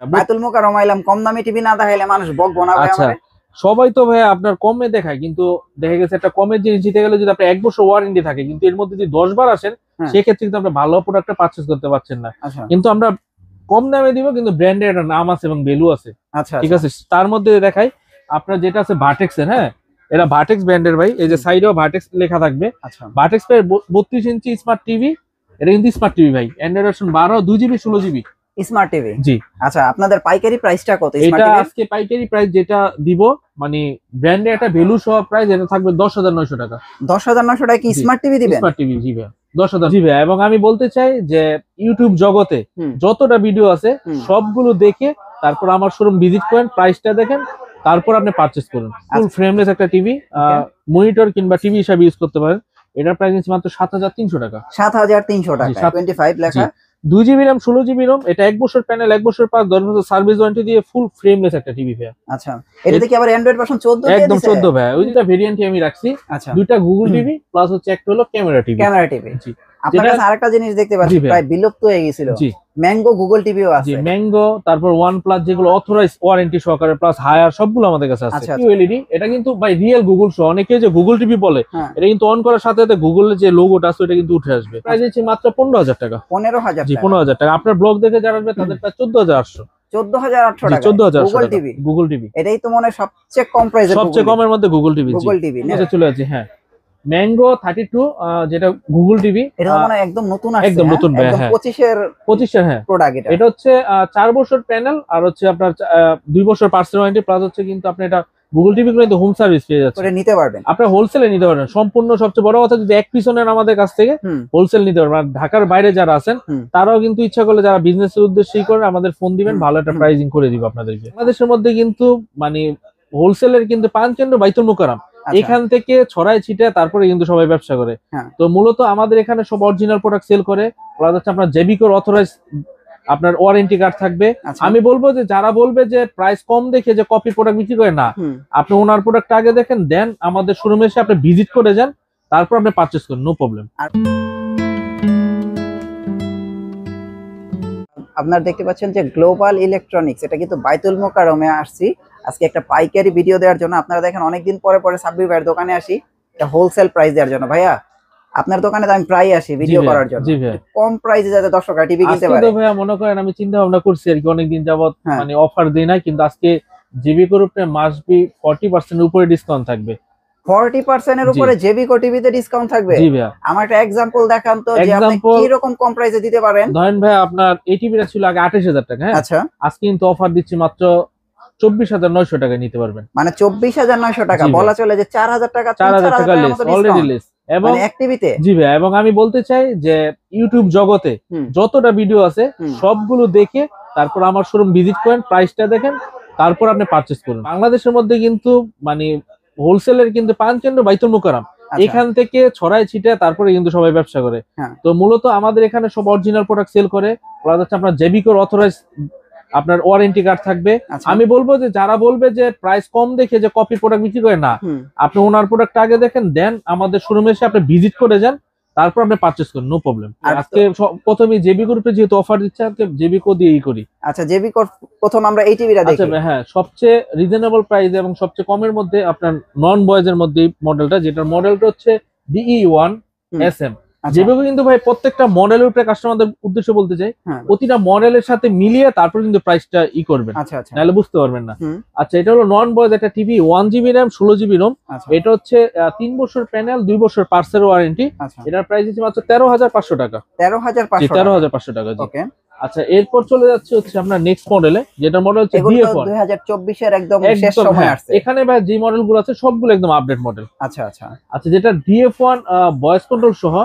বায়তুল মোকাররমা এলাম, কম দামি টিভি না দেখাইলে মানুষ বকবো না ভাই আমারে? সবাই তো ভাই আপনার কমে দেখায়, কিন্তু দেখা গেছে একটা কমের জিনিস দিতে গেলে যদি আপনার 1 বছর ওয়ারেন্টি থাকে, কিন্তু এর মধ্যে যদি 10 বার আসেন সেক্ষেত্রে কিন্তু আপনি ভালো প্রোডাক্টটা পারচেজ করতে পারছেন না। কিন্তু আমরা কম দামে দিব, কিন্তু ব্র্যান্ডের একটা নাম আছে এবং ভ্যালু আছে। ঠিক আছে, তার মধ্যে দেখাই আপনার যেটা আছে ভার্টেক্স এর। হ্যাঁ, এটা ভার্টেক্স ব্র্যান্ডের ভাই, এই যে সাইডেও ভার্টেক্স লেখা থাকবে। ভার্টেক্স এর 32 ইঞ্চি স্মার্ট টিভি, এটা কিন্তু স্মার্ট টিভি ভাই, android version 12, 2GB 16GB smart TV. জি। আচ্ছা, আপনাদের পাইকারি প্রাইসটা কত? এটা আজকে পাইকারি প্রাইস যেটা দিব, মানে ব্র্যান্ডের একটা ভ্যালু সহ প্রাইস, এটা থাকবে 10,900 টাকা। 10,900 টাকা কি স্মার্ট টিভি দিবেন? স্মার্ট টিভি, জি ভাই, 10,000। জি ভাই, এবং আমি বলতে চাই যে ইউটিউব জগতে যতটা ভিডিও আছে সবগুলো দেখে তারপর আমার শোরুম ভিজিট করেন, প্রাইসটা দেখেন, তারপর আপনি পারচেজ করুন। ফুল ফ্রেমলেস একটা টিভি, মনিটর কিংবা টিভি হিসাবে ইউজ করতে পারেন। এটার প্রাইস মাত্র 7,300 টাকা। 7,300 টাকা, 25 লেখা, 2GB RAM 16GB ROM। এটা 1 বছর প্যানেল, 1 বছর পাস, 10 বছর সার্ভিস ওয়ারেন্টি দিয়ে ফুল ফ্রেমলেস একটা টিভি ভাই। আচ্ছা, এটাতে কি আবার অ্যান্ড্রয়েড ভার্সন 14 দিয়ে একদম 14 ভাই, ওই দুটো ভেরিয়েন্টই আমি রাখছি। আচ্ছা, দুইটা গুগল টিভি প্লাস হচ্ছে একটা হলো ক্যামেরা টিভি। Camera TV. জি। আপনার কাছে আরেকটা জিনিস দেখতে পাচ্ছি প্রায় বিলুপ্ত হয়ে গিয়েছিল। জি, ম্যাঙ্গো গুগল টিভিও আছে। জি, ম্যাঙ্গো, তারপর OnePlus যেগুলো অথরাইজ ওয়ারেন্টি সহকারে প্লাস হায়ার, সবগুলো আমাদের কাছে আছে। QLED, এটা কিন্তু ভাই রিয়েল গুগল শো। অনেকে যে গুগল টিভি বলে, এটা কিন্তু অন করার সাথে সাথে গুগলের যে লোগোটা আছে ওটা কিন্তু উঠে আসবে। প্রাইস হচ্ছে মাত্র 15,000 টাকা। 15,000 জি, 15,000 টাকা। আপনার ব্লগ দেখে যারা আসবে তাদের প্রায় 14,800। 14,800 টাকা গুগল টিভি। গুগল টিভি এটাই তো মনে সবচেয়ে কম প্রাইসে, সবচেয়ে কমের মধ্যে গুগল টিভি। গুগল টিভি নিচে চলে আছে। হ্যাঁ, ম্যাঙ্গো 32 যেটা গুগল টিভি, এটা মানে একদম নতুন আসছে। একদম নতুন ভাই, একদম 25 এর হ্যাঁ প্রোডাক্ট। এটা হচ্ছে 4 বছর প্যানেল, আর হচ্ছে আপনার 2 বছর পার্সেল ওয়ারেন্টি, প্লাস হচ্ছে কিন্তু আপনি এটা গুগল টিভি কিন্তু হোম সার্ভিস পেয়ে যাচ্ছে। এটা নিতে পারবেন, আপনারা হোলসেলে নিতে পারবেন সম্পূর্ণ। সবচেয়ে বড় কথা, যদি এক পিস নেন আমাদের কাছ থেকে হোলসেল নিতে পারবেন। আর ঢাকার বাইরে যারা আছেন তারাও কিন্তু ইচ্ছা করলে, যারা বিজনেসের উদ্দেশ্যেই করে, আমাদের ফোন দিবেন, ভালো একটা প্রাইসিং করে দিব আপনাদেরকে। বাংলাদেশের মধ্যে কিন্তু মানে হোলসেলের কিন্তু পান কেন্দ্র বাইতুল মোকাররম, এখান থেকে ছড়ায় ছিটে তারপরে কিন্তু সবাই ব্যবসা করে। তো মূলত আমাদের এখানে সব অরিজিনাল প্রোডাক্ট সেল করে। প্লাস হচ্ছে আপনার জেবিকোর অথরাইজ আপনার ওয়ারেন্টি কার্ড থাকবে। আমি বলবো যে যারা বলবে যে প্রাইস কম দেখে যে কপি প্রোডাক্ট বিক্রি করে, না, আপনি ওনার প্রোডাক্ট আগে দেখেন, দেন আমাদের শোরুমে এসে আপনি ভিজিট করে যান, তারপর আপনি পারচেজ করেন, নো প্রবলেম। আপনারা দেখতে পাচ্ছেন যে গ্লোবাল ইলেকট্রনিক্স, এটা কিন্তু বাইতুল মোকাররমে আসছি আজকে একটা পাইকারি ভিডিও দেওয়ার জন্য। আপনারা দেখেন অনেকদিন পরে পরে সাব্বির ভাইয়ের দোকানে আসি একটা হোলসেল প্রাইস দেওয়ার জন্য। ভাইয়া, আপনার দোকানে তো আমি প্রায় আসি ভিডিও করার জন্য, কম প্রাইসে যাতে দর্শকরা টিভি কিনতে পারে। ভাইয়া মনে করেন আমি চিন্তা ভাবনা করছি আর কি, অনেকদিন যাবত মানে অফার দেই না, কিন্তু আজকে জেবিকোর উপরে মাস্ট বি 40% উপরে ডিসকাউন্ট থাকবে। 40% এর উপরে জেবিকো টিভিতে ডিসকাউন্ট থাকবে? জি ভাইয়া। আমার একটা एग्जांपल দেখান তো, যে আপনি কি রকম কম প্রাইসে দিতে পারেন। ধরেন ভাই, আপনার এই টিভিটা ছিল আগে 28,000 টাকা। হ্যাঁ, আচ্ছা, আজকে কিন্তু অফার দিচ্ছি মাত্র 24,900 টাকায় নিতে পারবেন। মানে 24,900 টাকা, বলা চলে যে 4,000 টাকা, 4,000 টাকা লেস, অলরেডি লেস। এবং এক টিভিতে। জি ভাই, এবং আমি বলতে চাই যে ইউটিউব জগতে যতটা ভিডিও আছে সবগুলো দেখে তারপর আমার শোরুম ভিজিট করেন, প্রাইসটা দেখেন, তারপর আপনি পারচেজ করুন। বাংলাদেশের মধ্যে কিন্তু মানে হোলসেলের কিন্তু পান কেন্দ্র বাইতুল মোকাররম, এখান থেকে ছড়ায় ছিটে তারপরে কিন্তু সবাই ব্যবসা করে। তো মূলত আমাদের এখানে সব অরিজিনাল প্রোডাক্ট সেল করে। প্লাস হচ্ছে আপনার জেবিকোর অথরাইজ আপনার ওয়ারেন্টি কার্ড থাকবে। আমি বলবো যে যারা বলবে যে প্রাইস কম দেখে যে কপি প্রোডাক্ট বিক্রি করে, না, আপনি ওনার প্রোডাক্ট আগে দেখেন, দেন আমাদের শোরুমে এসে আপনি ভিজিট করে যান, তারপর আপনি পারচেজ করেন, নো প্রবলেম। আজকে প্রথমে জেবিকোর উপরে যেহেতু অফার দিচ্ছে, আজকে জেবিকো দিয়েই করি। আচ্ছা, জেবিকোর প্রথম আমরা এই টিভিটা দেখি। আচ্ছা হ্যাঁ, সবচেয়ে রিজনেবল প্রাইস এবং সবচেয়ে কমের মধ্যে আপনার নন বয়েজের মধ্যে মডেলটা, যেটার মডেলটা হচ্ছে DE1 SM। জেবিকো কিন্তু ভাই প্রত্যেকটা মডেলের উপরে কাস্টমারদের উদ্দেশ্য বলতে চাই, প্রতিটা মডেলের সাথে মিলিয়ে তারপর কিন্তু প্রাইসটা করবেন, নাহলে বুঝতে পারবেন না। আচ্ছা, এটা হলো নন বয়েজ একটা TV, 1GB RAM 16GB ROM। এটা হচ্ছে 3 বছর প্যানেল, 2 বছর পার্সেল ওয়ারেন্টি। এটার প্রাইস হচ্ছে মাত্র 13,500 টাকা। 13,500 টাকা। ওকে, আচ্ছা, এরপর চলে যাচ্ছে হচ্ছে আপনার নেক্সট মডেলে, যেটা মডেল হচ্ছে DF1। 2024 এর একদম শেষ সময় আসছে। এখানে ভাই যে মডেলগুলো আছে সবগুলো একদম আপডেট মডেল। আচ্ছা আচ্ছা আচ্ছা, যেটা DF1 ভয়েস কন্ট্রোল সহ,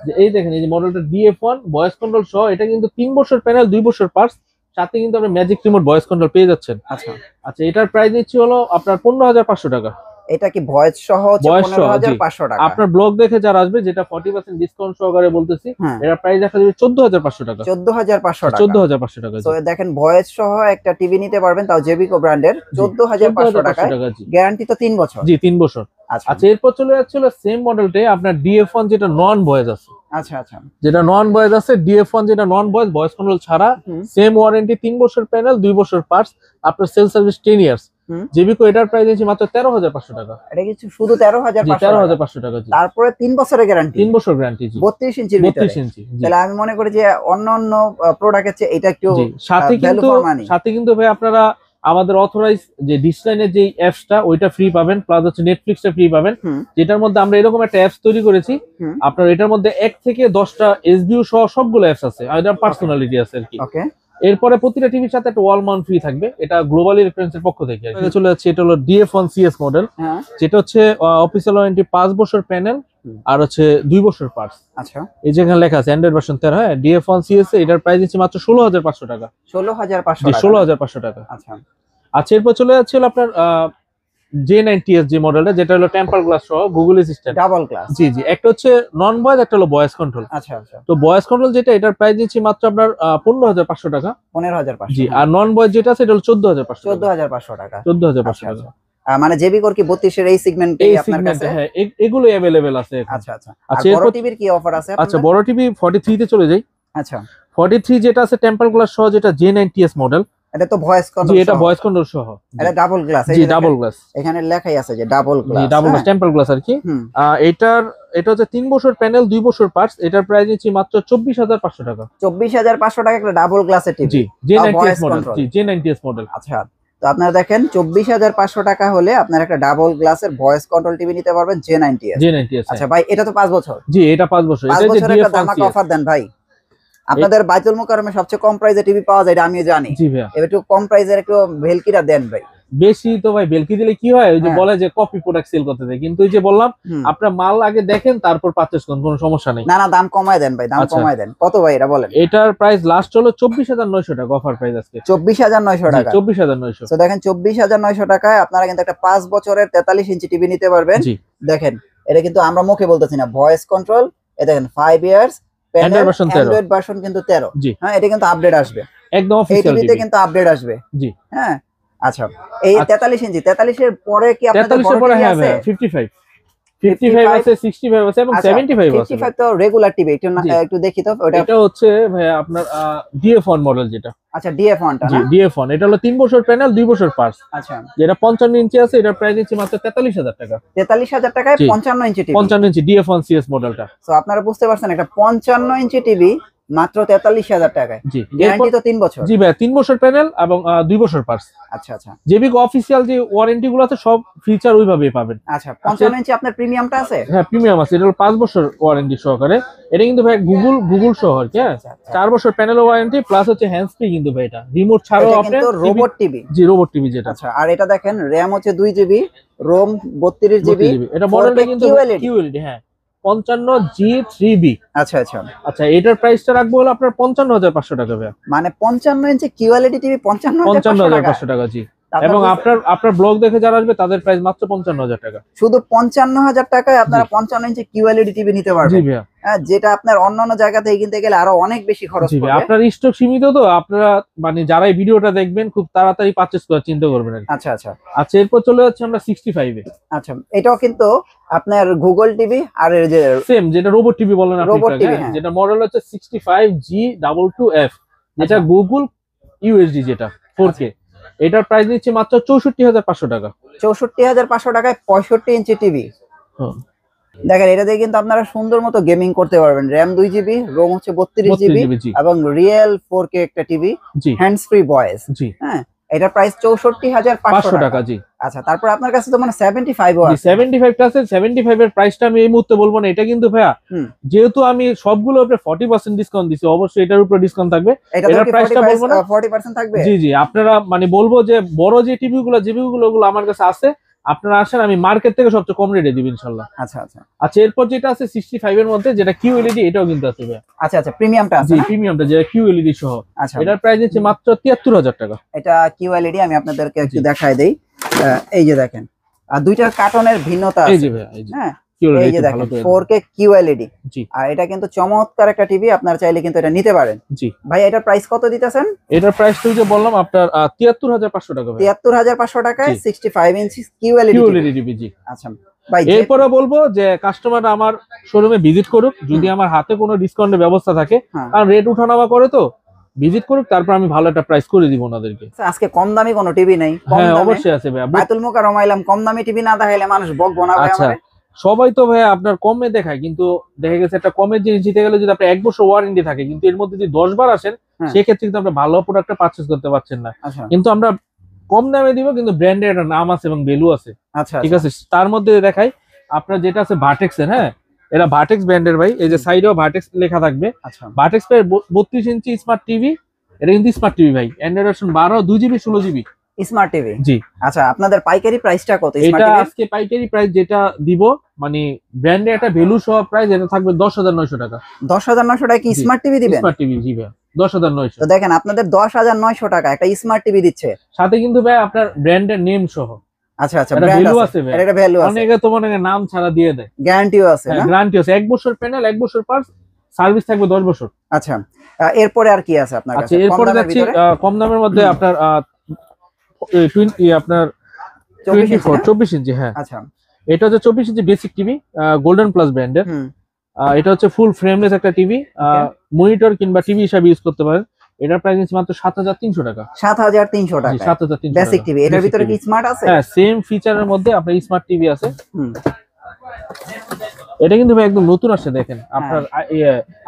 যে এই দেখেন এই যে মডেলটা DF1 ভয়েস কন্ট্রোল সহ, এটা কিন্তু 3 বছর প্যানেল, 2 বছর পার্টস, সাথে কিন্তু আপনি ম্যাজিক রিমোট ভয়েস কন্ট্রোল পেয়ে যাচ্ছেন। আচ্ছা আচ্ছা, এটার প্রাইস নিচ্ছে হলো আপনার 15,500 টাকা। এটা কি ভয়েস সহ 15,500 টাকা? আপনার ব্লগ দেখে যারা আসবে, যেটা 40% ডিসকাউন্ট সহকারে বলতেছি, এর প্রাইস দেখা যাবে 14,500 টাকা। 14,500 টাকা। 14,500 টাকা। তো দেখেন, ভয়েস সহ একটা টিভি নিতে পারবেন, তাও জেবিকো ব্র্যান্ডের, 14,500 টাকা। গ্যারান্টি তো 3 বছর। জি, 3 বছর। আচ্ছা, এরপর চলে যাচ্ছিল সেম মডেলটাই আপনার DF1, যেটা নন ভয়েস আছে। আচ্ছা আচ্ছা। যেটা নন ভয়েস আছে DF1, যেটা নন ভয়েস, ভয়েস কন্ট্রোল ছাড়া, সেম ওয়ারেন্টি, 3 বছর প্যানেল, 2 বছর পার্টস, আপনার সেল সার্ভিস 10 ইয়ার্স। জেবিকো এটার প্রাইস আছে মাত্র 13,500 টাকা। এটা কিছু শুধু 13,500 13,500 টাকা। জি, তারপরে 3 বছরের গ্যারান্টি। 3 বছর গ্যারান্টি। জি, 32 ইঞ্চির ভিতরে। 32 ইঞ্চি। তাহলে আমি মনে করি যে অন্যান্য প্রোডাক্টের চেয়ে এটা একটু সাথে কিন্তু ভাই আপনারা আমাদের অথরাইজ যে ডিসলাইনের যে অ্যাপসটা ওইটা ফ্রি পাবেন, প্লাস হচ্ছে নেটফ্লিক্সটা ফ্রি পাবেন, যেটার মধ্যে আমরা এরকম একটা অ্যাপস তৈরি করেছি। আপনার এটার মধ্যে 1 থেকে 10টা এসবিও সহ সবগুলো অ্যাপস আছে, আর এটা পার্সোনালিটি আছে আর কি। ওকে। এরপরে প্রতিটা টিভির সাথে একটা ওয়াল মাউন্ট ফ্রি থাকবে, এটা গ্লোবাল ইলেকট্রনিক্সের পক্ষ থেকে। চলে যাচ্ছে, এটা হলো DF1 CS মডেল, যেটা হচ্ছে অফিসিয়াল ওয়ারেন্টি 5 বছর প্যানেল আর হচ্ছে 2 বছর পার্টস। আচ্ছা, এই যে এখানে লেখা আছে অ্যান্ড্রয়েড ভার্সন 13। হ্যাঁ, DF1 CS এটার প্রাইস দিচ্ছে মাত্র 16,500 টাকা। 16,500 জি, টাকা। 16,500 টাকা। আচ্ছা আচ্ছা, এরপর চলে যাচ্ছে আপনার J9TS যে মডেলটা, যেটা হলো টেম্পার গ্লাস সহ গুগল অ্যাসিস্ট্যান্ট ডাবল গ্লাস। জি জি, একটা হচ্ছে নন ভয়েস, একটা হলো ভয়েস কন্ট্রোল। আচ্ছা আচ্ছা। তো ভয়েস কন্ট্রোল যেটা, এটার প্রাইস দিচ্ছি মাত্র আপনার 15,500 টাকা। 15,500। জি, আর নন ভয়েস যেটা আছে এটা হলো 14,500। 14,500 টাকা। 14,500 টাকা। মানে জেবিকোর কি 32 এর এই সেগমেন্টে আপনার কাছে? হ্যাঁ, এগুলো अवेलेबल আছে এখন। আচ্ছা আচ্ছা। আর আচ্ছা, বড় টিভির কি অফার আছে আপনাদের? আচ্ছা, বড় টিভি 43 তে চলে যাই। আচ্ছা, 43 যেটা আছে টেম্পার গ্লাস সহ, যেটা J9TS মডেল। এটা তো ভয়েস কন্ট্রোল। জি, এটা ভয়েস কন্ট্রোল সহ। এটা ডাবল গ্লাস। জি, ডাবল গ্লাস। এখানে লেখাই আছে যে ডাবল গ্লাস। জি, ডাবল গ্লাস টেম্পার গ্লাস আর কি। এটা হচ্ছে 3 বছর প্যানেল, 2 বছর পার্টস। এটার প্রাইস নিচ্ছি মাত্র 24,500 টাকা। 24,500 টাকা একটা ডাবল গ্লাসের টিভি। জি, J9TS মডেল। জি, J9TS মডেল। আচ্ছা, তো আপনারা দেখেন 24,500 টাকা হলে আপনার একটা ডাবল গ্লাসের ভয়েস কন্ট্রোল টিভি নিতে পারবেন J9TS। আচ্ছা ভাই, এটা তো 5 বছর। জি, এটা 5 বছর। এটা যে DF1 ধামাকা অফার দেন ভাই। আপনাদের বাইতুল মুকাররমে সবচেয়ে কম প্রাইসে টিভি পাওয়া যায়, এটা আমিও জানি। জি ভাইয়া, এবার একটু কম প্রাইসের একটু ভেলকিটা দেন ভাই। বেশি তো ভাই বেলকি দিলে কি হয়, ওই যে বলে যে কপি প্রোডাক্ট সেল করতে দেয়, কিন্তু ওই যে বললাম আপনার মাল আগে দেখেন তারপর পারচেজ করুন, কোনো সমস্যা নেই। না না, দাম কমায় দেন ভাই, দাম কমায় দেন। কত ভাই এটা বলেন? এটার প্রাইস লাস্ট হলো 24,900 টাকা, অফার প্রাইস আজকে 24,900 টাকা। 24,900। তো দেখেন 24,900 টাকায় আপনারা কিন্তু একটা 5 বছরের 43 ইঞ্চি টিভি নিতে পারবেন। দেখেন, এটা কিন্তু আমরা মুখে বলতেছি না, ভয়েস কন্ট্রোল। এই দেখেন 5 ইয়ার্স প্যানেল, অ্যান্ড্রয়েড ভার্সন কিন্তু 13। হ্যাঁ, এটা কিন্তু আপডেট আসবে একদম অফিশিয়াল টিভিতে, কিন্তু আপডেট আসবে। জি, হ্যাঁ। আচ্ছা, এই 43 ইঞ্চি, 43 এর পরে কি আপনাদের বড় টিভি আছে? 55 আছে, 65 আছে এবং 75 আছে। 55 তো রেগুলার টিভি, একটু দেখি তো। এটা হচ্ছে ভাই আপনার DF1 মডেল যেটা। আচ্ছা, DF1 টা না? DF1 এটা হলো 3 বছর প্যানেল, 2 বছর পার্টস। আচ্ছা, যেটা 55 ইঞ্চি আছে, এটার প্রাইস হচ্ছে মাত্র 43,000 টাকা। 43,000 টাকায় 55 ইঞ্চি টিভি। 55 ইঞ্চি DF1 CS মডেলটা। সো আপনারা বুঝতে পারছেন, একটা 55 ইঞ্চি টিভি মাত্র 43,000 টাকায়। জি, গ্যারান্টি তো 3 বছর। জি ভাই, 3 বছর প্যানেল এবং 2 বছর পার্টস। আচ্ছা আচ্ছা। জেবিকো অফিশিয়াল যে ওয়ারেন্টি গুলো আছে সব ফিচার ওইভাবেই পাবেন। আচ্ছা, 55 ইঞ্চি আপনার প্রিমিয়ামটা আছে? হ্যাঁ, প্রিমিয়াম আছে, এটা হলো 5 বছর ওয়ারেন্টি সহকারে। এটা কিন্তু ভাই গুগল সহ আর কি। 4 বছর প্যানেল ওয়ারেন্টি প্লাস হচ্ছে হ্যান্ডস ফ্রি কিন্তু ভাই, এটা রিমোট ছাড়াও আপনি রোবট টিভি। জি, রোবট টিভি যেটা। আচ্ছা, আর এটা দেখেন র‍্যাম হচ্ছে 2 জিবি, রোম 32 জিবি। এটা মডেলটা কিন্তু QLED। হ্যাঁ, 55G3B। আচ্ছা আচ্ছা। আচ্ছা, এটার প্রাইসটা রাখবো হলো আপনার 55,500 টাকা ভাই। মানে 55 ইঞ্চি QLED টিভি 55,500 টাকা। জি, এবং আপনার ব্লগ দেখে যারা আসবে তাদের প্রাইস মাত্র 55,000 টাকা। শুধু 55,000 টাকায় আপনারা 55 ইঞ্চি QLED টিভি নিতে পারবেন। জি ভাইয়া, হ্যাঁ, যেটা আপনার অন্যান্য জায়গা থেকে কিনতে গেলে আরো অনেক বেশি খরচ পড়বে। আপনার স্টক সীমিত, তো আপনারা মানে যারা এই ভিডিওটা দেখবেন খুব তাড়াতাড়ি পারচেজ করার চিন্তা করবেন। আচ্ছা আচ্ছা। আচ্ছা, এরপর চলে যাচ্ছে আমরা 65 এ। আচ্ছা, এটাও কিন্তু আপনার গুগল টিভি আর এর যে সেম, যেটা রোবট টিভি বলেন আপনি, যেটা মডেল হচ্ছে 65G22F, যেটা গুগল UHD, যেটা 4K। এটার প্রাইস নিচ্ছে মাত্র 64,500 টাকা। 64,500 টাকায় 65 ইঞ্চি টিভি। দেখেন, এটা দিয়ে কিন্তু আপনারা সুন্দর মতো গেমিং করতে পারবেন। র‍্যাম 2 জিবি, রোম হচ্ছে 32 জিবি এবং রিয়েল 4K একটা টিভি, হ্যান্ডস ফ্রি ভয়েস। হ্যাঁ, এটা প্রাইস 64,500 টাকা। জি। আচ্ছা, তারপর আপনার কাছে তো মানে 75 ও আছে। 75 টা আছে। 75 এর প্রাইসটা আমি এই মুহূর্তে বলবো না, এটা কিন্তু ভাইয়া যেহেতু আমি সবগুলোর উপরে 40% ডিসকাউন্ট দিছি, অবশ্যই এটার উপরে ডিসকাউন্ট থাকবে। এটার প্রাইসটা বলবো না, 40% থাকবে। জি জি, আপনারা মানে বলবো যে বড় যে টিভি গুলো ওগুলো আমার কাছে আছে, আপনারা আসেন, আমি মার্কেট থেকে সবচেয়ে কম রেটে দিব ইনশাআল্লাহ। আচ্ছা আচ্ছা। আচ্ছা, এরপর যেটা আছে 65 এর মধ্যে, যেটা QLED, এটাও কিন্তু আছে ভাই। আচ্ছা আচ্ছা, প্রিমিয়ামটা আছে। জি, প্রিমিয়ামটা যেটা QLED সহ। আচ্ছা, এটার প্রাইস হচ্ছে মাত্র 73,000 টাকা। এটা QLED, আমি আপনাদেরকে একটু দেখায় দেই। এই যে দেখেন, আর দুইটার কার্টনের ভিন্নতা আছে। এই যে ভাই, হ্যাঁ, এই যে দেখেন 4K QLED। জি, আর এটা কিন্তু চমৎকার একটা টিভি, আপনারা চাইলে কিন্তু এটা নিতে পারেন। জি ভাই, এটার প্রাইস কত দিতেছেন? এটার প্রাইস তো যে বললাম আপনার 73,500 টাকা ভাই। 73,500 টাকায় 65 ইঞ্চি QLED টিভি। জি। আচ্ছা, ভাই এরপরে বলবো যে কাস্টমার আমার শোরুমে ভিজিট করুক, যদি আমার হাতে কোনো ডিসকাউন্টের ব্যবস্থা থাকে, কারণ রেট উঠানামা করে তো, ভিজিট করুক, তারপর আমি ভালো একটা প্রাইস করে দিব ওনাদেরকে। আজকে কম দামি কোনো টিভি নাই? হ্যাঁ অবশ্যই আছে ভাই। বায়তুল মোকাররমা এলাম, কম দামি টিভি না দেখাইলে মানুষ বকবো না ভাই? আচ্ছা, সবাই তো ভাই আপনার কমে দেখায়, কিন্তু দেখা গেছে একটা কমের জিনিস দিতে গেলে যদি আপনার 1 বছর ওয়ারেন্টি থাকে, কিন্তু এর মধ্যে যদি 10 বার আসেন সেক্ষেত্রে কিন্তু আপনি ভালো প্রোডাক্টটা পারচেজ করতে পারছেন না। কিন্তু আমরা কম দামে দিব, কিন্তু ব্র্যান্ডের একটা নাম আছে এবং ভ্যালু আছে। ঠিক আছে, তার মধ্যে দেখাই আপনার যেটা আছে ভার্টেক্স এর। হ্যাঁ, এটা ভার্টেক্স ব্র্যান্ডের ভাই, এই যে সাইডেও ভার্টেক্স লেখা থাকবে। ভার্টেক্স এর 32 ইঞ্চি স্মার্ট টিভি, এটা কিন্তু স্মার্ট টিভি ভাই, android version 12, 2GB 16GB smart TV. জি। আচ্ছা, আপনাদের পাইকারি প্রাইসটা কত? এটা আজকে পাইকারি প্রাইস যেটা দিব, মানে ব্র্যান্ডের একটা ভ্যালু সহ প্রাইস, এটা থাকবে 10,900 টাকা। 10,900 টাকা কি স্মার্ট টিভি দিবেন? স্মার্ট টিভি জি ভাই, 10,900। তো দেখেন আপনাদের 10,900 টাকা একটা স্মার্ট টিভি দিচ্ছে, সাথে কিন্তু ভাই আপনার ব্র্যান্ডের নেম সহ। আচ্ছা আচ্ছা, ভ্যালু আছে ভাই, এটা ভ্যালু আছে, অনেকে তো মনে নাম ছাড়া দিয়ে দেয়। গ্যারান্টিও আছে না? গ্যারান্টি আছে, 1 বছর প্যানেল, 1 বছর পার্স, সার্ভিস থাকবে 10 বছর। আচ্ছা, এরপরে আর কি আছে আপনার কাছে? আচ্ছা, এরপরে যাচ্ছি কম দামের মধ্যে আপনার আপনার 24 ইঞ্চি। হ্যাঁ, আচ্ছা, এটা হচ্ছে 24 ইঞ্চি বেসিক টিভি, গোল্ডেন প্লাস ব্র্যান্ডের। এটা হচ্ছে ফুল ফ্রেমলেস একটা টিভি, মনিটর কিংবা টিভি হিসেবে ইউজ করতে পারেন। এটার প্রাইস নিচ্ছে মাত্র 7,300 টাকা। 7,300 টাকা 7,300 বেসিক টিভি। এটার ভিতরে কি স্মার্ট আছে? হ্যাঁ, সেম ফিচারের মধ্যে আপনার স্মার্ট টিভি আছে। এটা কিন্তু ভাই একদম নতুন আসছে, দেখেন আপনার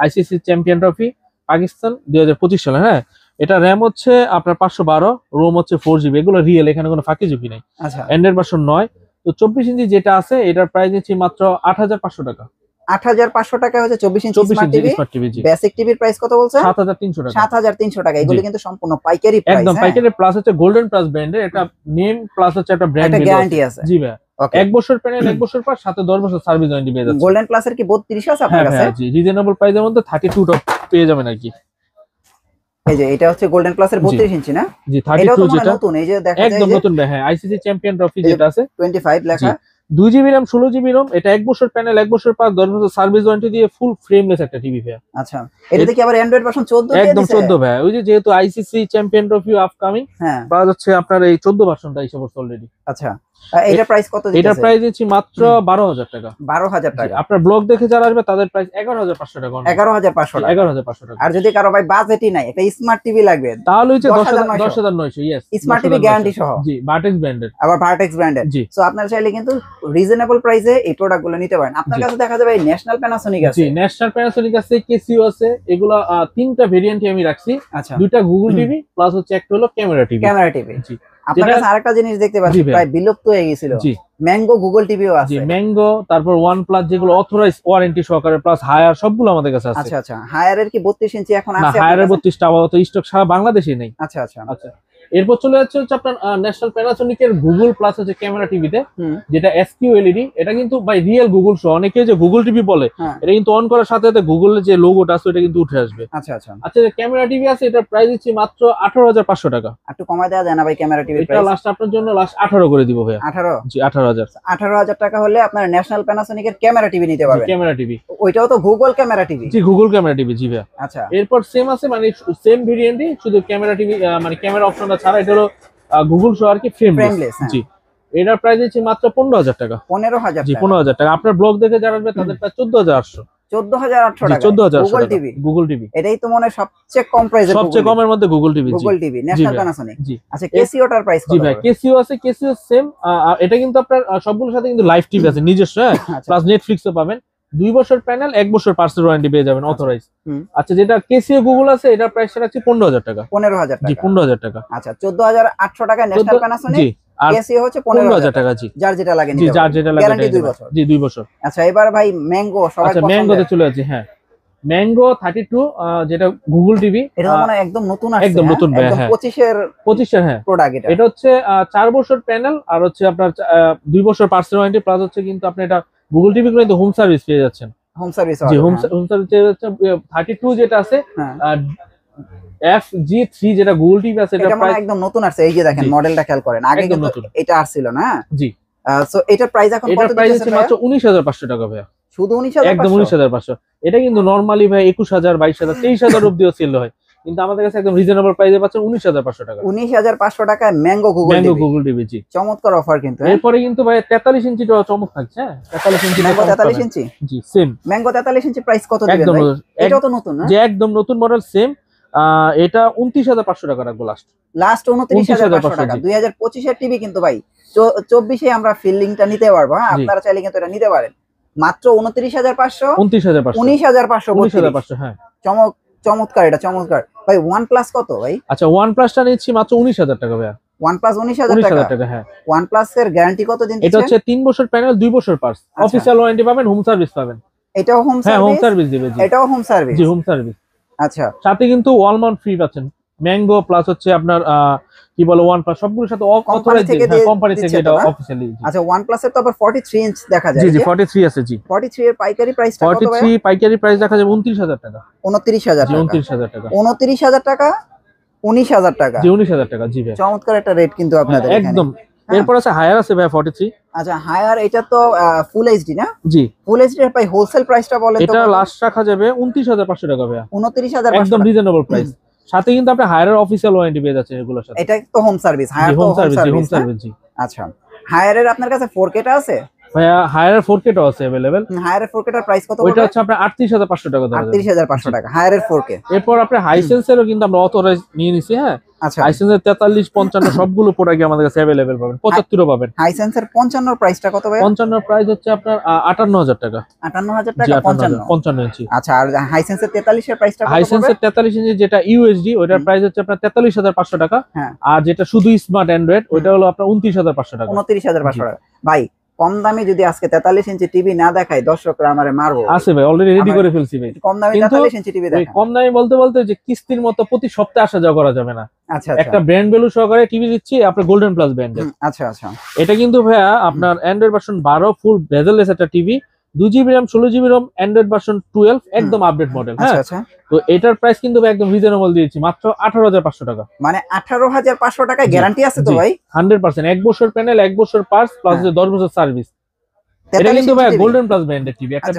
আইসিসি চ্যাম্পিয়ন ট্রফি পাকিস্তান 2025 সালে। হ্যাঁ, এটা র্যাম হচ্ছে আপনার 512, রোম হচ্ছে 4GB, এগুলো রিয়েল, এখানে কোনো ফাঁকি ঝুঁকি নাই। আচ্ছা, অ্যান্ড্রয়েড ভার্সন 9। তো 24 ইঞ্চি যেটা আছে এটার প্রাইস নিচ্ছি মাত্র 8,500 টাকা। 8,500 টাকা হচ্ছে 24 ইঞ্চি স্মার্ট টিভি। বেসিক টিভির প্রাইস কত বলছেন? 7,300 টাকা। 7,300 টাকা। এগুলো কিন্তু সম্পূর্ণ পাইকারি প্রাইস, একদম পাইকারি, প্লাস হচ্ছে গোল্ডেন প্লাস ব্র্যান্ডের এটা নেম, প্লাস হচ্ছে একটা ব্র্যান্ড গ্যারান্টি আছে। জি ভাই, 1 বছর প্যানেল, 1 বছর পার, সাথে 10 বছর সার্ভিস ওয়ারেন্টি পেয়ে যাচ্ছে। গোল্ডেন প্লাস এর কি 32 আছে আপনার কাছে? হ্যাঁ জি, রিজনেবল প্রাইসের মধ্যে 32 টপ পেয়ে যাবেন আর কি। এই যে এটা হচ্ছে গোল্ডেন প্লাস এর 32 ইঞ্চি না? জি, 32 যেটা নতুন, এই যে দেখা যায় একদম নতুন ভাই। হ্যাঁ, আইসিসি চ্যাম্পিয়ন ট্রফি যেটা আছে 25 লেখা, 2GB RAM 16GB ROM, এটা 1 বছর প্যানেল, 1 বছর পার, 10 বছর সার্ভিস ওয়ারেন্টি দিয়ে ফুল ফ্রেমলেস একটা টিভি ভাই। আচ্ছা, এটাতে কি আবার অ্যান্ড্রয়েড ভার্সন 14 দিয়ে দিয়েছে? একদম 14 ভাই, ওই যে যেহেতু আইসিসি চ্যাম্পিয়ন ট্রফি আপকামিং, হ্যাঁ, পাওয়া যাচ্ছে আপনার এই 14 ভার্সনটা এসে পড়ছে অলরেডি। আচ্ছা, এটার প্রাইস কত দিতেছে? এটার প্রাইস দিচ্ছি মাত্র 12,000 টাকা। 12,000 টাকা। আপনার ব্লগ দেখে যারা আসবে তাদের প্রাইস 11,500 টাকা। 11,500 টাকা। 11,500 টাকা। আর যদি কারো ভাই বাজেটই নাই, একটা স্মার্ট টিভি লাগবে, তাহলে হচ্ছে 10,900। ইয়েস, স্মার্ট টিভি গ্যারান্টি সহ। জি, ভার্টেক্স ব্র্যান্ডের। আবার ভার্টেক্স ব্র্যান্ডের। সো আপনারা চাইলে কিন্তু রিজনেবল প্রাইসে এই প্রোডাক্টগুলো নিতে পারেন। আপনার কাছে দেখা যাবে ন্যাশনাল প্যানাসোনিক আছে। জি, ন্যাশনাল প্যানাসোনিক আছে, কেসিও আছে। এগুলা 3টা ভেরিয়েন্টে আমি রাখছি। আচ্ছা, 2টা গুগল টিভি, প্লাস হচ্ছে একটা হলো ক্যামেরা টিভি। Camera TV. জি, আপনার কাছে আরেকটা জিনিস দেখতে পাচ্ছি প্রায় বিলুপ্ত হয়ে গিয়েছিল। জি, ম্যাঙ্গো গুগল টিভিও আছে। জি, ম্যাঙ্গো, তারপর OnePlus যেগুলো অথরাইজ ওয়ারেন্টি সহকারে, প্লাস হায়ার, সবগুলো আমাদের কাছে আছে। আচ্ছা আচ্ছা, হায়ারের কি 32 ইঞ্চি এখন আছে? না, হায়ারের 32টা আপাতত স্টক সারা বাংলাদেশে নেই। আচ্ছা আচ্ছা আচ্ছা, এরপর চলে যাচ্ছে হচ্ছে আপনার ন্যাশনাল প্যানাসোনিকের গুগল প্লাস হচ্ছে ক্যামেরা টিভিতে, যেটা এসকিউ এলইডি। এটা কিন্তু বাই রিয়েল গুগল শো, অনেকে যে গুগল টিভি বলে, এটা কিন্তু অন করার সাথে সাথে গুগলের যে লোগোটা আছে এটা কিন্তু উঠে আসবে। আচ্ছা আচ্ছা। আচ্ছা, ক্যামেরা টিভি আছে, এটার প্রাইস দিচ্ছি মাত্র 18,500 টাকা। একটু কমায় দেওয়া যায় না ভাই ক্যামেরা টিভির প্রাইস? এটা লাস্ট আপনার জন্য লাস্ট 18 করে দিব ভাই। 18? জি, 18,000। 18,000 টাকা হলে আপনার ন্যাশনাল প্যানাসোনিকের ক্যামেরা টিভি নিতে পারবেন। ক্যামেরা টিভি, ওইটাও তো গুগল ক্যামেরা টিভি? জি, গুগল ক্যামেরা টিভি। জি ভাই। আচ্ছা, এরপর সেম আছে, মানে সেম ভেরিয়েন্টই, শুধু ক্যামেরা টিভি মানে ক্যামেরা অপশনটা ছাড়া, এটা হলো গুগল শো আর কি, ফ্রেমলেস। জি, এটার প্রাইস হচ্ছে মাত্র 15,000 টাকা। 15,000? জি, 15,000 টাকা। আপনার ব্লগ দেখে যারা আসবে তাদের প্রায় 14,800। 14,800 টাকা গুগল টিভি। গুগল টিভি, এটাই তো মনে সবচেয়ে কম প্রাইসের, সবচেয়ে কমের মধ্যে Google TV. Google TV national Panasonic. জি। আচ্ছা, কেসিওটার প্রাইস কত? জি ভাই, কেসিও আছে, কেসিও সেম। এটা কিন্তু আপনার সবগুলোর সাথে কিন্তু লাইভ টিভি আছে নিজস্ব, প্লাস নেটফ্লিক্সও পাবেন। 2 বছর প্যানেল, 1 বছর পার্সেল ওয়ারেন্টি পেয়ে যাবেন অথরাইজ। আচ্ছা, যেটা কেসিও গুগল আছে এটার প্রাইসটা রাখছি 15,000 টাকা। 15,000 টাকা? জি, 15,000 টাকা। আচ্ছা, 14,800 টাকা ন্যাশনাল প্যানাসোনিক। জি, আর কেসিও হচ্ছে 15,000 টাকা। জি, যার যেটা লাগে নিতে পারবেন। জি, যার যেটা লাগে। গ্যারান্টি 2 বছর? জি, 2 বছর। আচ্ছা, এবার ভাই ম্যাঙ্গো সবাই পছন্দের। আচ্ছা, ম্যাঙ্গোতে চলে যাচ্ছি। হ্যাঁ, ম্যাঙ্গো 32, যেটা গুগল টিভি। এটা মানে একদম নতুন আসছে? একদম নতুন ভাই। হ্যাঁ, 25 এর হ্যাঁ প্রোডাক্ট। এটা হচ্ছে 4 বছর প্যানেল, আর হচ্ছে আপনার 2 বছর পার্সেল ওয়ারেন্টি, প্লাস হচ্ছে কিন্তু আপনি এটা গুগল টিভি করে হোম সার্ভিস পেয়ে যাচ্ছেন। Home service? জি, হোম সার্ভিস পেয়ে যাচ্ছেন। 32 যেটা আছে, FG3 যেটা গুগল টিভি আছে, এটা মানে একদম নতুন আসছে। এই যে দেখেন মডেলটা খেয়াল করেন, আগে কিন্তু এটা আসছিল না। জি। সো এটার প্রাইস এখন কত? এটার প্রাইস হচ্ছে মাত্র 19,500 টাকা ভাই। শুধু 19,500? একদম 19,500। এটা কিন্তু নরমালি ভাই 21,000, 22,000, 23,000 অবধিও সেল হয়, কিন্তু আমাদের কাছে একদম রিজনেবল প্রাইসে পাচ্ছেন 19,500 টাকা। 19,500 টাকায় ম্যাঙ্গো গুগল টিভি জি। চমৎকার অফার কিন্তু। এরপরে কিন্তু ভাই 43 ইঞ্চিটা চমক থাকছে। 43 ইঞ্চি ম্যাঙ্গো 43 ইঞ্চি জি সেম। ম্যাঙ্গো 43 ইঞ্চি প্রাইস কত দিবেন একদম ভাই? এটাও তো নতুন না? যে একদম নতুন মডেল সেম। এটা 29,500 টাকা রাখবো লাস্ট 29,500 টাকা। 2025 এর টিভি কিন্তু ভাই 24 এ আমরা ফিল্ডিংটা নিতে পারবো। হ্যাঁ, আপনারা চাইলে কিন্তু এটা নিতে পারেন মাত্র 29,500 19,500 হ্যাঁ। চমৎকার, এটা চমৎকার ভাই। OnePlus কত ভাই? আচ্ছা OnePlus-টা নিচ্ছি মাত্র 19,000 টাকা ভাই। OnePlus 19,000 টাকা হ্যাঁ। OnePlus এর গ্যারান্টি কত দিন দিচ্ছে? এটা হচ্ছে 3 বছর প্যানেল 2 বছর পার্টস, অফিশিয়াল ওয়ারেন্টি পাবেন, হোম সার্ভিস পাবেন। এটাও হোম সার্ভিস? হ্যাঁ হোম সার্ভিস দিবে জি। এটাও হোম সার্ভিস? জি হোম সার্ভিস। আচ্ছা, সাথে কিন্তু ওয়াল মাউন্ট ফ্রি পাচ্ছেন। ম্যাঙ্গো প্লাস হচ্ছে আপনার কি বলে OnePlus সবগুলোর সাথে কোম্পানি থেকে এটা অফিশিয়ালি। আচ্ছা OnePlus এর তো আবার 43 ইঞ্চ দেখা যায়। জি জি 43 আছে জি। 43 এর পাইকারি প্রাইসটা কত ভাই? 43 পাইকারি প্রাইস দেখা যাবে 29,000 টাকা। 29,000 টাকা। 29,000 টাকা। 29,000 টাকা 19,000 টাকা। জি 19,000 টাকা জি ভাই। চমৎকার একটা রেট কিন্তু আপনাদের এখানে একদম। এরপর আছে হায়ার আছে ভাই 43। আচ্ছা হায়ার, এটা তো ফুল এইচডি না? জি ফুল এইচডি এর ভাই হোলসেল প্রাইসটা বলেন তো? এটা লাস্ট রাখা যাবে 29,500 টাকা ভাই। 29,500 একদম রিজনেবল প্রাইস। সাথে কিন্তু আপনি হায়ারের অফিশিয়াল ওয়ারেন্টি পেয়ে যাচ্ছেন এগুলোর সাথে। এটা তো হোম সার্ভিস, হায়ার তো হোম সার্ভিস জি। আচ্ছা হায়ারের আপনার কাছে 4K টা আছে? ভাইয়া হায়ারের 4K টাও আছে अवेलेबल। হায়ারের 4K টার প্রাইস কত? ওইটা হচ্ছে আপনার 38,500 টাকা দাম। 38,500 টাকা হায়ারের 4K। এরপর আপনি হাইসেন্সেরও কিন্তু আমরা অথরাইজ নিয়ে নিছি হ্যাঁ। আচ্ছা হাইসেন্সের 43 55 সবগুলো প্রোডাক্ট আমাদের কাছে अवेलेबल পাবেন। 75 পাবেন। হাইসেন্সের 55 এর প্রাইসটা কত ভাই? 55 প্রাইস হচ্ছে আপনার 58,000 টাকা। 58,000 টাকা 55 ইঞ্চি। আচ্ছা আর হাইসেন্সের 43 এর প্রাইসটা কত হবে? হাইসেন্সের 43 ইঞ্চি যেটা ইউএসডি ওটার প্রাইস হচ্ছে আপনার 43,500 টাকা। হ্যাঁ। আর যেটা শুধু স্মার্ট অ্যান্ড্রয়েড ওটা হলো আপনার 29,500 টাকা। 29,500 টাকা। ভাই কম দামে যদি আজকে 43 ইঞ্চি টিভি না দেখায় দর্শকরা আমারে মারবো। আছে ভাই অলরেডি রেডি করে ফেলছি ভাই। কম দামে 43 ইঞ্চি টিভি দেখায়। কম দামে বলতে বলতে যে কিস্তির মতো প্রতি সপ্তাহে আসা যাওয়া করা যাবে না। আচ্ছা একটা ব্র্যান্ড ভ্যালু সহকারে টিভি দিচ্ছি আপনার গোল্ডেন প্লাস ব্র্যান্ডের। আচ্ছা আচ্ছা এটা কিন্তু ভাইয়া আপনার অ্যান্ড্রয়েড ভার্সন 12 ফুল বেজেললেস একটা TV, 2GB RAM 16GB ROM, Android version 12 একদম আপডেট মডেল। হ্যাঁ আচ্ছা তো এটার প্রাইস কিন্তু একদম রিজনেবল দিয়েছি মাত্র 18,500 টাকা। মানে 18,500 টাকা গ্যারান্টি আছে তো ভাই? 100% 1 বছর প্যানেল 1 বছর পার্টস প্লাস 10 বছর সার্ভিস। এটা কিন্তু ভাই গোল্ডেন প্লাস ব্র্যান্ডের টিভি, একটা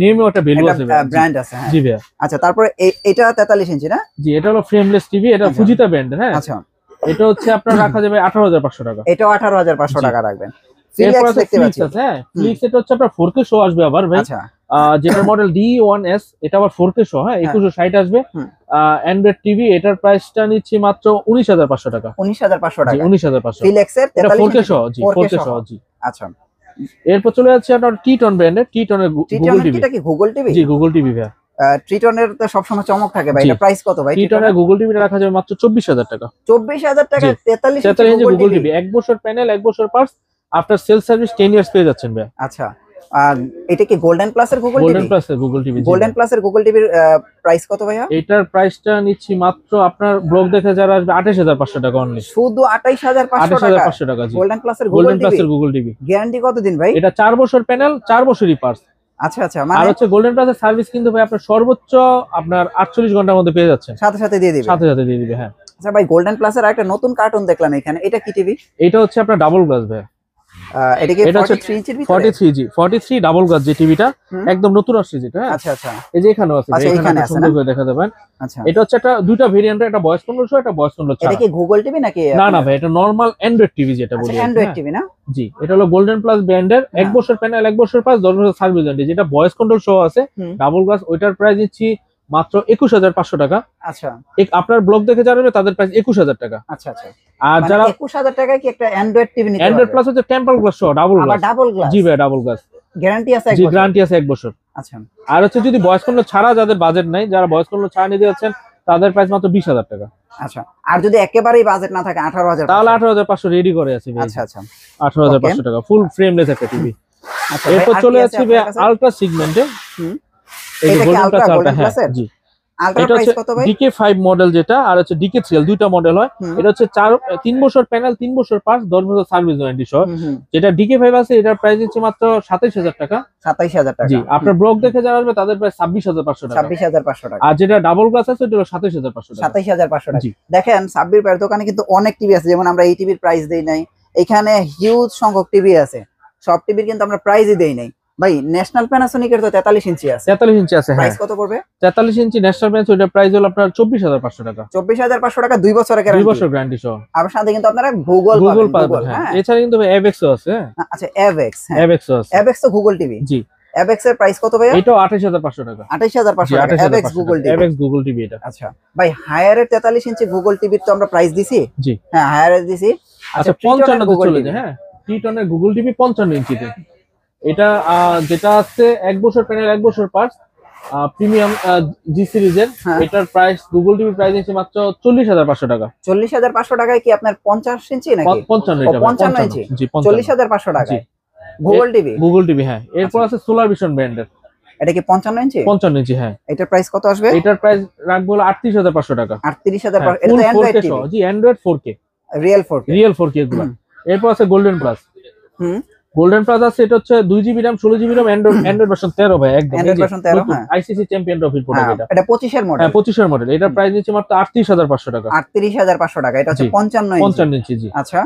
নেমও একটা ভ্যালু আছে ভাই, ব্র্যান্ড আছে। জি ভাই। আচ্ছা তারপরে এটা 43 ইঞ্চি না? জি এটা হলো ফ্রেমলেস টিভি, এটা ফুজিতা ব্র্যান্ডের। হ্যাঁ আচ্ছা এটা হচ্ছে আপনার রাখা যাবে 18,500 টাকা। এটাও 18,500 টাকা রাখবেন। এরপর আছে ফ্লিক্স আছে। হ্যাঁ ফ্লিক্স এটা হচ্ছে আপনার 4K শো আসবে আবার ভাই। আচ্ছা যেটা মডেল D1S এটা আবার 4K শো। হ্যাঁ 2160 আসবে। অ্যান্ড্রয়েড টিভি এটার প্রাইসটা নিচ্ছি মাত্র 19,500 টাকা। 19,500 টাকা। 19,500 ফ্লিক্স এর 4K শো জি 4K শো জি। আচ্ছা এরপর চলে যাচ্ছে আপনার টিটন ব্র্যান্ডের, টিটনের গুগল টিভি। এটা কি গুগল টিভি? জি গুগল টিভি ভাই। ট্রিটনের তো সবসময় চমক থাকে ভাই, এটা প্রাইস কত ভাই? ট্রিটনের গুগল টিভিটা রাখা যাবে মাত্র 24,000 টাকা। 24,000 টাকা 43 ইঞ্চি গুগল টিভি, 1 বছর প্যানেল 1 বছর parts, after sale service 10 years পেয়ে যাচ্ছেন ভাই। আচ্ছা এটা কি গোল্ডেন প্লাস এর গুগল টিভি? গোল্ডেন প্লাস এর গুগল টিভি। গোল্ডেন প্লাস এর গুগল টিভির প্রাইস কত ভাইয়া? এটার প্রাইসটা নিচ্ছি মাত্র আপনার ব্লগ দেখে যারা আসবে 28,500 টাকা অনলি। শুধু 28,500 টাকা? 28,500 টাকা জি। গোল্ডেন প্লাস এর গুগল টিভি। গ্যারান্টি কতদিন ভাই? এটা 4 বছর প্যানেল 4 বছরই পার্টস। আচ্ছা আচ্ছা আর মানে হচ্ছে গোল্ডেন প্লাস এর সার্ভিস কিন্তু ভাই আপনার সর্বোচ্চ আপনার 48 ঘন্টার মধ্যে পেয়ে যাচ্ছেন। সাথে দিয়ে দিবে? সাথে দিয়ে দিবে হ্যাঁ। আচ্ছা ভাই গোল্ডেন প্লাস এর একটা নতুন কার্টুন দেখলাম এখানে, এটা কি টিভি? এটা হচ্ছে আপনার ডাবল গ্লাস ভাই। এটা কি 43 ইঞ্চির ভিতরে? 43 জি 43 ডাবল গ্লাস যে টিভিটা একদম নতুন আসছে যেটা। হ্যাঁ আচ্ছা আচ্ছা এই যে এখানেও আছে, এখানে সুন্দর করে দেখা যাবেন। আচ্ছা এটা হচ্ছে একটা দুইটা ভেরিয়েন্টের, একটা ভয়েস কন্ট্রোল শো, একটা ভয়েস কন্ট্রোল ছাড়া। এটা কি গুগল টিভি নাকি? না ভাই এটা নরমাল অ্যান্ড্রয়েড টিভি যেটা বলি। অ্যান্ড্রয়েড টিভি না? জি এটা হলো গোল্ডেন প্লাস ব্র্যান্ডের 1 বছর প্যানেল 1 বছর পাস 10 বছর সার্ভিস ওয়ারেন্টি, যেটা ভয়েস কন্ট্রোল শো আছে ডাবল গ্লাস, ওইটার প্রাইস দিচ্ছি মাত্র 21,500 টাকা। আচ্ছা আপনার ব্লগ দেখে যারা নেবে তাদের প্রাইস 21,000 টাকা। আচ্ছা আচ্ছা আর যারা 21,000 টাকায় কি একটা অ্যান্ড্রয়েড টিভি নিতে পারবে? অ্যান্ড্রয়েড প্লাস হচ্ছে temple glass show double glass. Double glass? জি ভাই ডাবল গ্লাস। গ্যারান্টি আছে 1 জি বছর? গ্যারান্টি আছে 1 বছর। আচ্ছা আর হচ্ছে যদি ভয়েস কন্ট্রোল ছাড়া যাদের বাজেট নাই, যারা ভয়েস কন্ট্রোল ছাড়া নিতে যাচ্ছেন তাদের প্রাইস মাত্র 20,000 টাকা। আচ্ছা আর যদি একেবারেই বাজেট না থাকে 18,000 তাহলে 18,500 রেডি করে আছে ভাই। আচ্ছা আচ্ছা 18,500 টাকা ফুল ফ্রেমলেস একটা টিভি। আচ্ছা এরপর চলে যাচ্ছে ভাই আলট্রা সেগমেন্টে। এই যে গোল্ডেন প্লাস আলট্রা। হ্যাঁ জি আলট্রা প্রাইস কত ভাই? DK5 মডেল যেটা, আর হচ্ছে DK3 দুইটা মডেল হয়। এটা হচ্ছে 3 বছর প্যানেল 3 বছর পার্টস 10 বছর সার্ভিস ওয়ারেন্টি সহ। যেটা DK5 আছে এটার প্রাইস হচ্ছে মাত্র 27,000 টাকা। 27,000 টাকা জি আপনার ব্লগ দেখে যারা আসবে তাদের প্রাইস 26,500 টাকা। 26,500 টাকা। আর যেটা ডাবল গ্লাস আছে ওটা হলো 27,500 টাকা। 27,500 টাকা। দেখেন সাব্বির ভাইয়ের দোকানে কিন্তু অনেক টিভি আছে, যেমন আমরা এই টিভির প্রাইস দেই নাই, এখানে হিউজ সংখ্যক টিভি আছে, সব টিভির কিন্তু আমরা প্রাইসই দেই নাই। ভাই ন্যাশনাল প্যানাসোনিকের তো 43 ইঞ্চি আছে, 43 ইঞ্চি আছে, হ্যাঁ। প্রাইস কত পড়বে? 43 ইঞ্চি ন্যাশনাল ব্র্যান্ড, ওটার প্রাইস হলো আপনার 24,500 টাকা। 24,500 টাকা, 2 বছরের 2 গ্যারান্টি, বছর গ্যারান্টি সহ। আর সাথে কিন্তু আপনারা গুগল পাবেন, হ্যাঁ। এছাড়া কিন্তু এভেক্সও আছে, হ্যাঁ। আচ্ছা এভেক্স, হ্যাঁ এভেক্সও আছে। এভেক্স তো গুগল টিভি। জি। এভেক্স এর প্রাইস কত ভাই? এটাও 28,500 টাকা। 28,500 টাকা এভেক্স গুগল টিভি। এভেক্স গুগল টিভি এটা। আচ্ছা ভাই, হায়ারের 43 ইঞ্চি গুগল টিভির তো আমরা প্রাইস দিছি। জি, হ্যাঁ হায়ারের দিছি। আচ্ছা 55 তে চলে যায়, হ্যাঁ। টিটনের গুগল টিভি 55 ইঞ্চিতে। এটা যেটা আছে 1 বছর প্যানেল 1 বছর পার্টস প্রিমিয়াম জি সিরিজের, এটার প্রাইস গুগল টিভি প্রাইস আছে মাত্র 40,500 টাকা। 40,500 টাকায় কি আপনার 50 ইঞ্চি নাকি? 55 এটা 55 ইঞ্চি। জি 40,500 টাকা গুগল টিভি। গুগল টিভি, হ্যাঁ। এরপর আছে সোলার ভিশন ব্র্যান্ডের। এটা কি 55 ইঞ্চি? 55 ইঞ্চি, হ্যাঁ। এটার প্রাইস কত আসবে? এটার প্রাইস রাখবো হলো 38,500 টাকা। 38,500। এটা তো অ্যান্ড্রয়েড টিভি। জি অ্যান্ড্রয়েড 4K, রিয়েল 4K এগুলো। এরপর আছে গোল্ডেন প্লাস। গোল্ডেন প্লাস আছে, এটা হচ্ছে 2 GB RAM 16 GB RAM, Android version 13 ভাই, একদম অ্যান্ড্রয়েড ভার্সন 13, হ্যাঁ। আইসিসি চ্যাম্পিয়ন ট্রফির প্রোডাক্ট এটা। এটা 25 এর মডেল। হ্যাঁ 25 এর মডেল। এটার প্রাইস নিচ্ছে মাত্র 38,500 টাকা। 38,500 টাকা। এটা হচ্ছে 55 ইঞ্চি। জি। আচ্ছা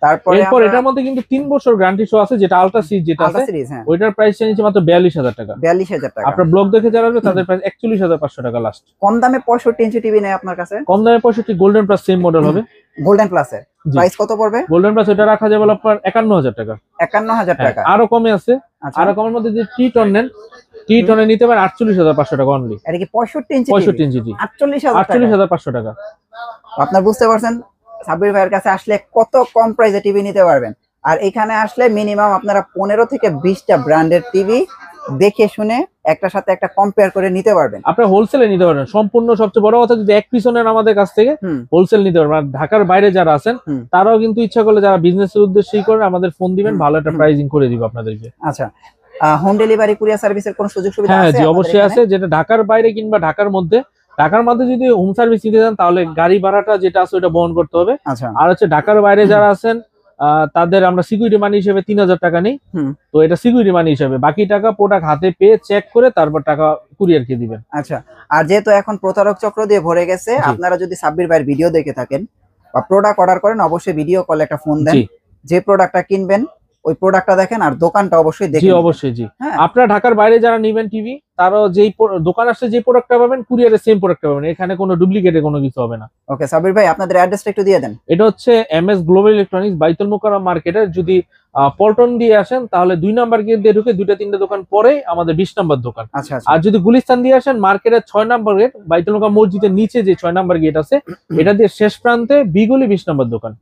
তারপরে এরপর এটার মধ্যে কিন্তু 3 বছর গ্যারান্টি সহ আছে, যেটা আলট্রা সিরিজ যেটা আছে, ওইটার প্রাইস নিচ্ছে মাত্র 42,000 টাকা। 42,000 টাকা। আপনার ব্লগ দেখে যারা আসবে তাদের প্রাইস 41,500 টাকা লাস্ট। কম দামে 65 ইঞ্চি টিভি নেই আপনার কাছে? কম দামে 65 গোল্ডেন প্লাস সেম মডেল হবে। গোল্ডেন প্লাসের প্রাইস কত পড়বে? গোল্ডেন প্লাস এটা রাখা যাবে আপনার 51,000 টাকা। 51,000 টাকা। আরো কমে আছে। আরো কমের মধ্যে যে টি-টন নেন, টি-টনে নিতে পারেন 48,500 টাকা অনলি। এটা কি 65 ইঞ্চি? 65 ইঞ্চি, জি। 48,500 টাকা। আপনার বুঝতে পারছেন সাব্বির ভাইয়ের কাছে আসলে কত কম প্রাইসে টিভি নিতে পারবেন। আর এখানে আসলে মিনিমাম আপনারা 15 থেকে 20টা ব্র্যান্ডের টিভি দেখে শুনে একটার সাথে একটা কম্পেয়ার করে নিতে পারবেন। আপনারা হোলসেলে নিতে পারবেন সম্পূর্ণ। সবচেয়ে বড় কথা, যদি এক পিস নেন আমাদের কাছ থেকে, হোলসেল নিতে পারবেন। আর ঢাকার বাইরে যারা আছেন তারাও কিন্তু ইচ্ছা করলে, যারা বিজনেসের উদ্দেশ্যেই করে, আমাদের ফোন দিবেন, ভালো একটা প্রাইসিং করে দিব আপনাদেরকে। আচ্ছা, হোম ডেলিভারি কুরিয়ার সার্ভিসের কোনো সুযোগ সুবিধা আছে? হ্যাঁ জি, অবশ্যই আছে। যেটা ঢাকার বাইরে কিংবা ঢাকার মধ্যে যদি হোম সার্ভিস নিতে চান, তাহলে গাড়ি ভাড়াটা যেটা আছে ওটা বহন করতে হবে। আচ্ছা। আর হচ্ছে ঢাকার বাইরে যারা আছেন তাদের আমরা সিকিউরিটি মানি হিসেবে 3,000 টাকা নেই। তো এটা সিকিউরিটি মানি হিসেবে, বাকি টাকা প্রোডাক্ট হাতে পেয়ে চেক করে তারপর টাকা কুরিয়ারকে দিবেন। আচ্ছা, আর যেহেতু এখন প্রতারক চক্র দিয়ে ভরে গেছে, আপনারা যদি সাব্বির ভাইয়ের ভিডিও দেখে থাকেন বা প্রোডাক্ট অর্ডার করেন, অবশ্যই ভিডিও কলে একটা ফোন দেন। যে প্রোডাক্টটা কিনবেন ওই প্রোডাক্টটা দেখেন, আর দোকানটা অবশ্যই দেখেন। জি অবশ্যই, জি। আপনারা ঢাকার বাইরে যারা নেবেন টিভি, তারাও যেই দোকান আসছে যে প্রোডাক্টটা পাবেন, কুরিয়ারে সেম প্রোডাক্টটা পাবেন। এখানে কোনো ডুপ্লিকেটে কোনো কিছু হবে না। ওকে সাব্বির ভাই, আপনাদের অ্যাড্রেসটা একটু দিয়ে দেন। এটা হচ্ছে এমএস গ্লোবাল ইলেকট্রনিক্স, বাইতুল মোকাররম মার্কেটের। যদি পল্টন দিয়ে আসেন তাহলে 2 নাম্বার গেট দিয়ে ঢুকে 2-3টে দোকান পরে আমাদের 20 নাম্বার দোকান। আচ্ছা। আর যদি গুলিস্তান দিয়ে আসেন, মার্কেটের 6 নাম্বার গেট, বাইতুল মোকাররম মসজিদের নিচে যে 6 নাম্বার গেট আছে, এটা দিয়ে শেষ প্রান্তে বিগলি 20 নাম্বার দোকান।